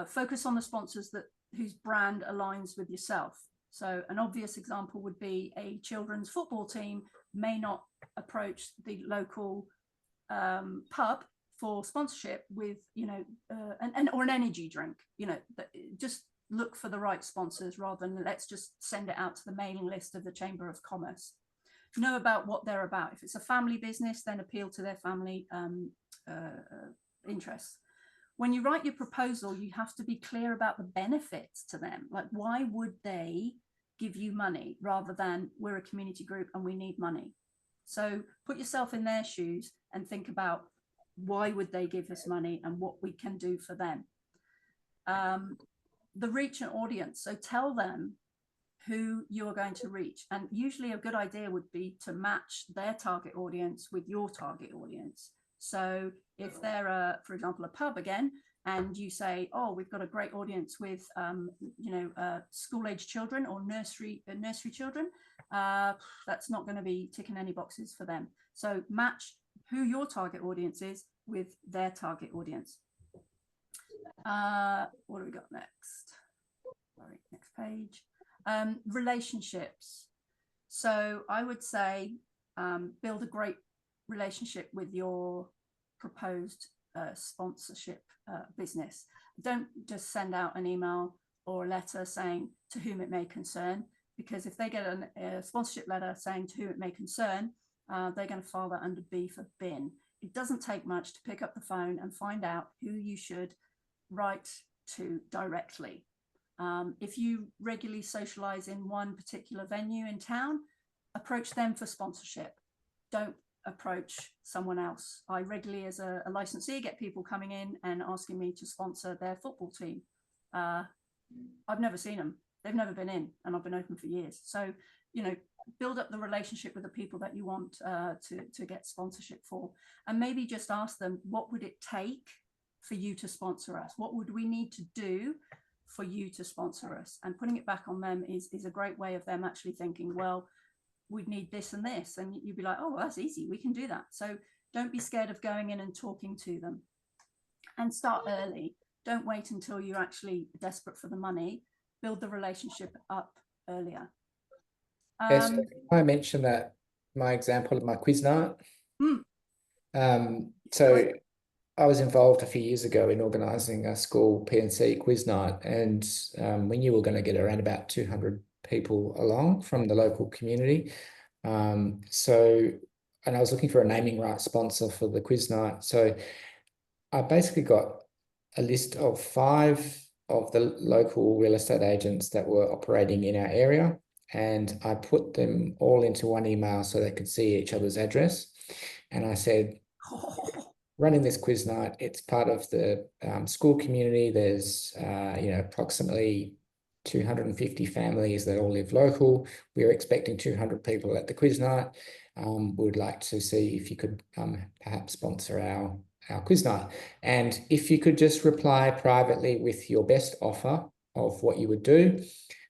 Focus on the sponsors whose brand aligns with yourself. So an obvious example would be a children's football team may not approach the local pub for sponsorship with, or an energy drink. Just look for the right sponsors rather than let's just send it out to the mailing list of the Chamber of Commerce. Know about what they're about. If it's a family business, then appeal to their family interests. When you write your proposal, you have to be clear about the benefits to them. Like, why would they give you money rather than we're a community group and we need money? So put yourself in their shoes and think about why would they give us money and what we can do for them. The reach and audience. So tell them who you are going to reach. And usually a good idea would be to match their target audience with your target audience. So if they're, for example, a pub again, and you say, oh, we've got a great audience with, school-age children or nursery children, that's not going to be ticking any boxes for them. So match who your target audience is with their target audience. What do we got next? Sorry, next page. Relationships. So I would say build a great relationship with your proposed sponsorship business. Don't just send out an email or a letter saying to whom it may concern, because if they get a sponsorship letter saying to whom it may concern, they're going to file that under B for bin. It doesn't take much to pick up the phone and find out who you should write to directly. If you regularly socialize in one particular venue in town, approach them for sponsorship. Don't approach someone else. I regularly, as a licensee, get people coming in and asking me to sponsor their football team. I've never seen them. They've never been in, and I've been open for years. So, build up the relationship with the people that you want to get sponsorship for, and maybe just ask them, what would it take for you to sponsor us? What would we need to do for you to sponsor us? And putting it back on them is a great way of them actually thinking, well, we'd need this and this, and you'd be like, oh, well, that's easy, we can do that. So don't be scared of going in and talking to them, and start early. Don't wait until you're actually desperate for the money. Build the relationship up earlier. Yes, I mentioned that my example of my quiz night. So I was involved a few years ago in organising a school P&C quiz night, and we knew we were going to get around about 200 people along from the local community. And I was looking for a naming rights sponsor for the quiz night. So I basically got a list of 5 of the local real estate agents that were operating in our area, and I put them all into one email so they could see each other's address. And I said, running this quiz night, it's part of the school community. There's approximately 250 families that all live local. We're expecting 200 people at the quiz night. We'd like to see if you could perhaps sponsor our quiz night. And if you could just reply privately with your best offer of what you would do,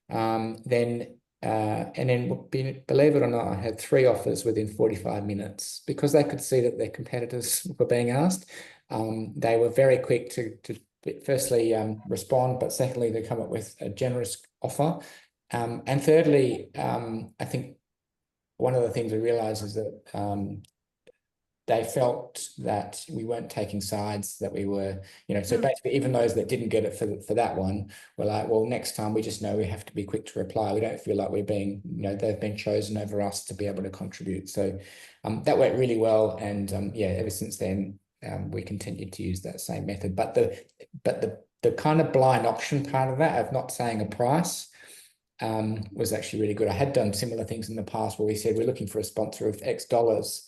then believe it or not, I had 3 offers within 45 minutes because they could see that their competitors were being asked. They were very quick to firstly respond, but secondly to come up with a generous offer. And thirdly, I think one of the things we realized is that they felt that we weren't taking sides, that we were, so basically even those that didn't get it for that one were like, well, next time we just know we have to be quick to reply. We don't feel like we're being, they've been chosen over us to be able to contribute. So that went really well. And yeah, ever since then, we continued to use that same method. But the kind of blind auction part of that, of not saying a price, was actually really good. I had done similar things in the past where we said we're looking for a sponsor of X dollars.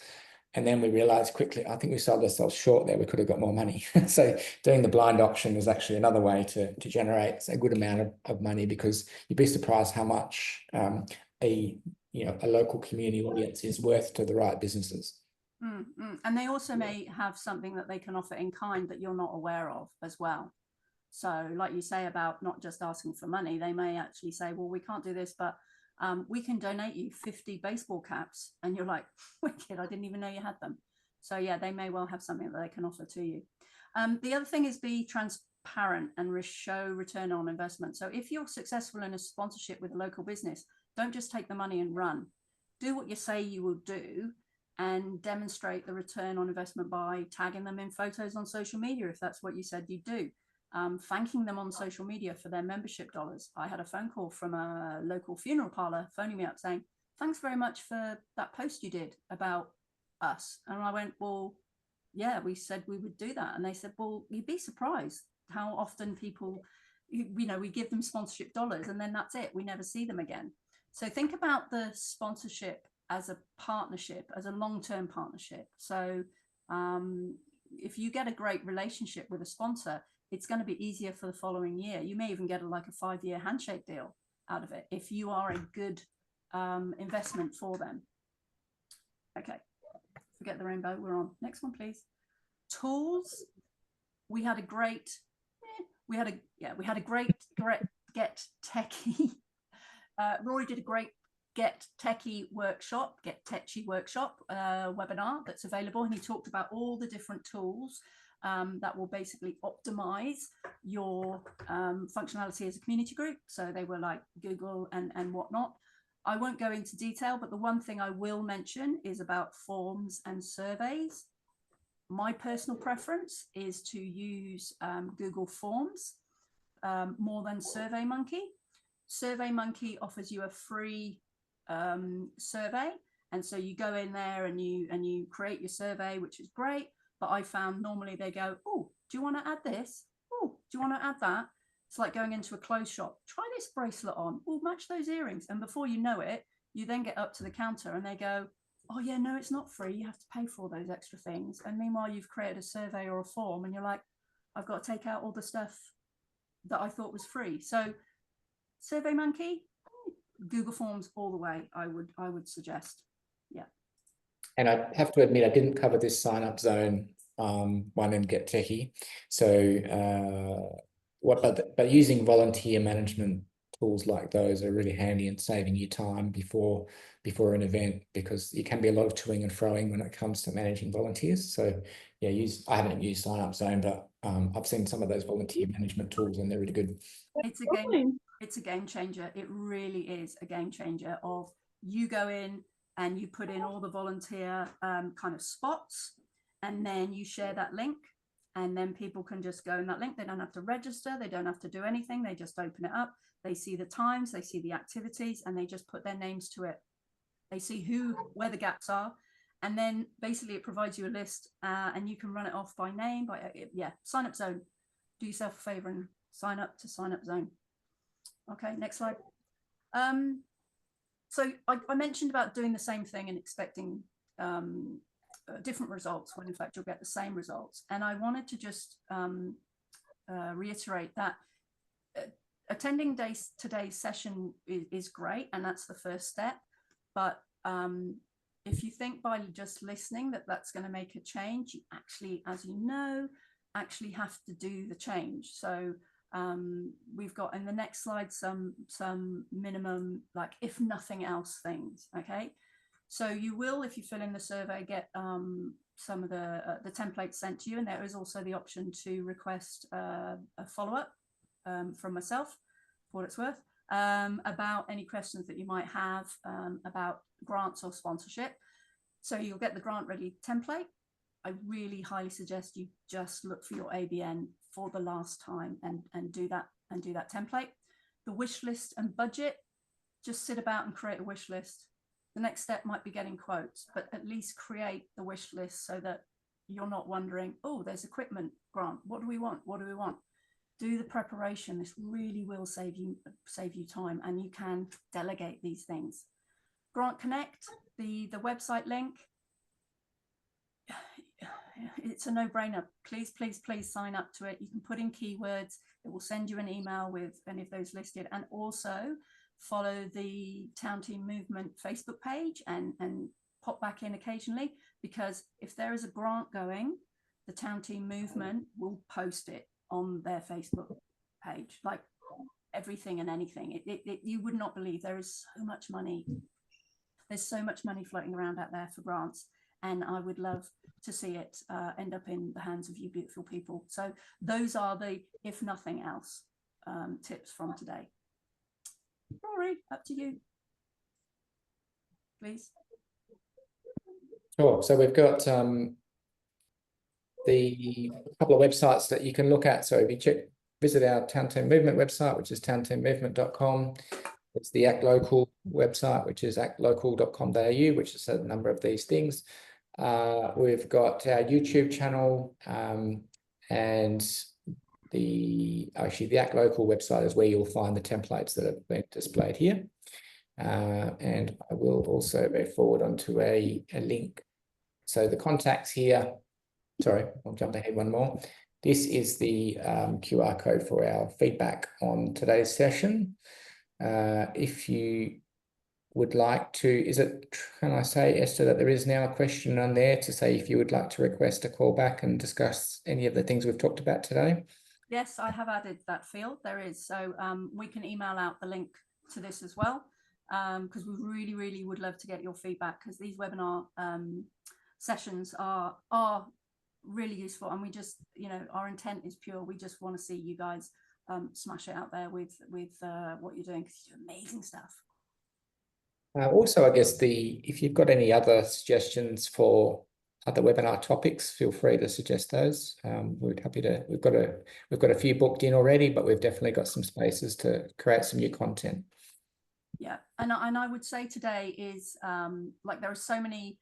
And then we realized quickly, I think we sold ourselves short there. We could have got more money. So doing the blind auction is actually another way to generate a good amount of money, because you'd be surprised how much a local community audience is worth to the right businesses. And they also may have something that they can offer in kind that you're not aware of as well. So like you say about not just asking for money, they may actually say, well, we can't do this, but we can donate you 50 baseball caps. And you're like, wicked, I didn't even know you had them. So yeah, they may well have something that they can offer to you. The other thing is be transparent and show return on investment. So if you're successful in a sponsorship with a local business, don't just take the money and run. Do what you say you will do and demonstrate the return on investment by tagging them in photos on social media if that's what you said you'd do. Thanking them on social media for their membership dollars. I had a phone call from a local funeral parlor phoning me up saying, thanks very much for that post you did about us. And I went, well, yeah, we said we would do that. And they said, well, you'd be surprised how often people, we give them sponsorship dollars and then that's it. We never see them again. So think about the sponsorship as a partnership, as a long-term partnership. So if you get a great relationship with a sponsor, it's going to be easier for the following year. You may even get a 5-year handshake deal out of it if you are a good investment for them. Okay, forget the rainbow, we're on. Next one, please. Tools. We had a great Get Techie. Rory did a great Get Techie workshop, Get Techie workshop webinar that's available, and he talked about all the different tools that will basically optimize your functionality as a community group. So they were like Google and whatnot. I won't go into detail, but the one thing I will mention is about forms and surveys. My personal preference is to use Google Forms more than SurveyMonkey. SurveyMonkey offers you a free survey, and so you go in there and you create your survey, which is great. But I found normally they go, oh, do you want to add this? Oh, do you want to add that? It's like going into a clothes shop. Try this bracelet on. Oh, match those earrings. And before you know it, you then get up to the counter and they go, oh yeah, no, it's not free. You have to pay for those extra things. And meanwhile, you've created a survey or a form and you're like, I've got to take out all the stuff that I thought was free. So SurveyMonkey, Google Forms all the way, I would suggest. Yeah. And I have to admit, I didn't cover this sign-up zone one in Get Techie. So but using volunteer management tools like those are really handy in saving you time before an event, because it can be a lot of toing and froing when it comes to managing volunteers. So yeah, I haven't used sign-up zone, but I've seen some of those volunteer management tools and they're really good. It's a game changer. It really is a game changer. Of you go in and you put in all the volunteer kind of spots, and then you share that link, and then people can just go in that link. They don't have to register. They don't have to do anything. They just open it up. They see the times, they see the activities, and they just put their names to it. They see where the gaps are. And then basically it provides you a list and you can run it off by name, sign up zone. Do yourself a favor and sign up to sign up zone. Okay, next slide. So I mentioned about doing the same thing and expecting different results when in fact you'll get the same results. And I wanted to just reiterate that attending today's session is great, and that's the first step. But if you think by just listening that that's going to make a change, you actually, as you know, actually have to do the change. So we've got in the next slide some minimum, like if nothing else things. Okay, so you will, if you fill in the survey, get some of the templates sent to you, and there is also the option to request a follow-up from myself, for what it's worth, about any questions that you might have about grants or sponsorship. So you'll get the grant ready template. I really highly suggest you just look for your ABN for the last time and do that template. The wish list and budget, just sit about and create a wish list. The next step might be getting quotes, but at least create the wish list so that you're not wondering, oh, there's equipment grant. What do we want? What do we want? Do the preparation. This really will save you time, and you can delegate these things. Grant Connect, the website link, it's a no-brainer. Please, please, please sign up to it. You can put in keywords. It will send you an email with any of those listed, and also follow the Town Team Movement Facebook page and pop back in occasionally, because if there is a grant going, the Town Team Movement will post it on their Facebook page, like everything and anything. You would not believe, there is so much money. There's so much money floating around out there for grants, and I would love to see it end up in the hands of you beautiful people. So those are the, if nothing else, tips from today. Rory, up to you, please. Sure. So we've got the couple of websites that you can look at. So if you visit our Town Team Movement website, which is townteammovement.com. It's the ActLocal website, which is actlocal.com.au, which is a number of these things. We've got our YouTube channel, and the ActLocal website is where you'll find the templates that have been displayed here. And I will also go forward onto a link. So the contacts here, sorry, I'll jump ahead one more. This is the QR code for our feedback on today's session. If you would like to, can I say, Esther, that there is now a question on there to say if you would like to request a call back and discuss any of the things we've talked about today? Yes, I have added that field. There is. So we can email out the link to this as well, because we really, really would love to get your feedback, because these webinar sessions are really useful, and we just, our intent is pure. We just want to see you guys smash it out there with what you're doing, because you do amazing stuff. Also, I guess if you've got any other suggestions for other webinar topics, feel free to suggest those. We're happy to. We've got a few booked in already, but we've definitely got some spaces to create some new content. Yeah, and I would say today is like there are so many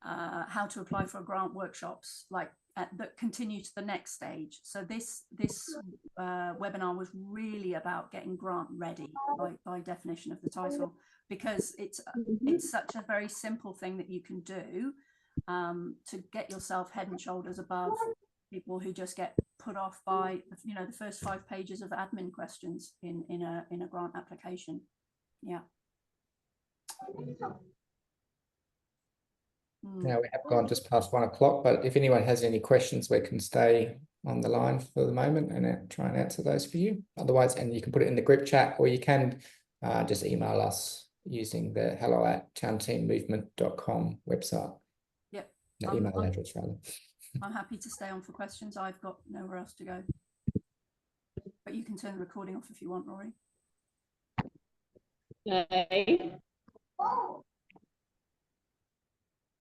how to apply for a grant workshops that continue to the next stage. So this webinar was really about getting grant ready by definition of the title, because it's such a very simple thing that you can do to get yourself head and shoulders above people who just get put off by the first 5 pages of admin questions in a grant application. Yeah. Now we have gone just past 1 o'clock, but if anyone has any questions, we can stay on the line for the moment and try and answer those for you. Otherwise, and you can put it in the group chat, or you can just email us using the hello@townteammovement.com website. Yep. The email address, rather. I'm happy to stay on for questions. I've got nowhere else to go. But you can turn the recording off if you want, Rory. Okay.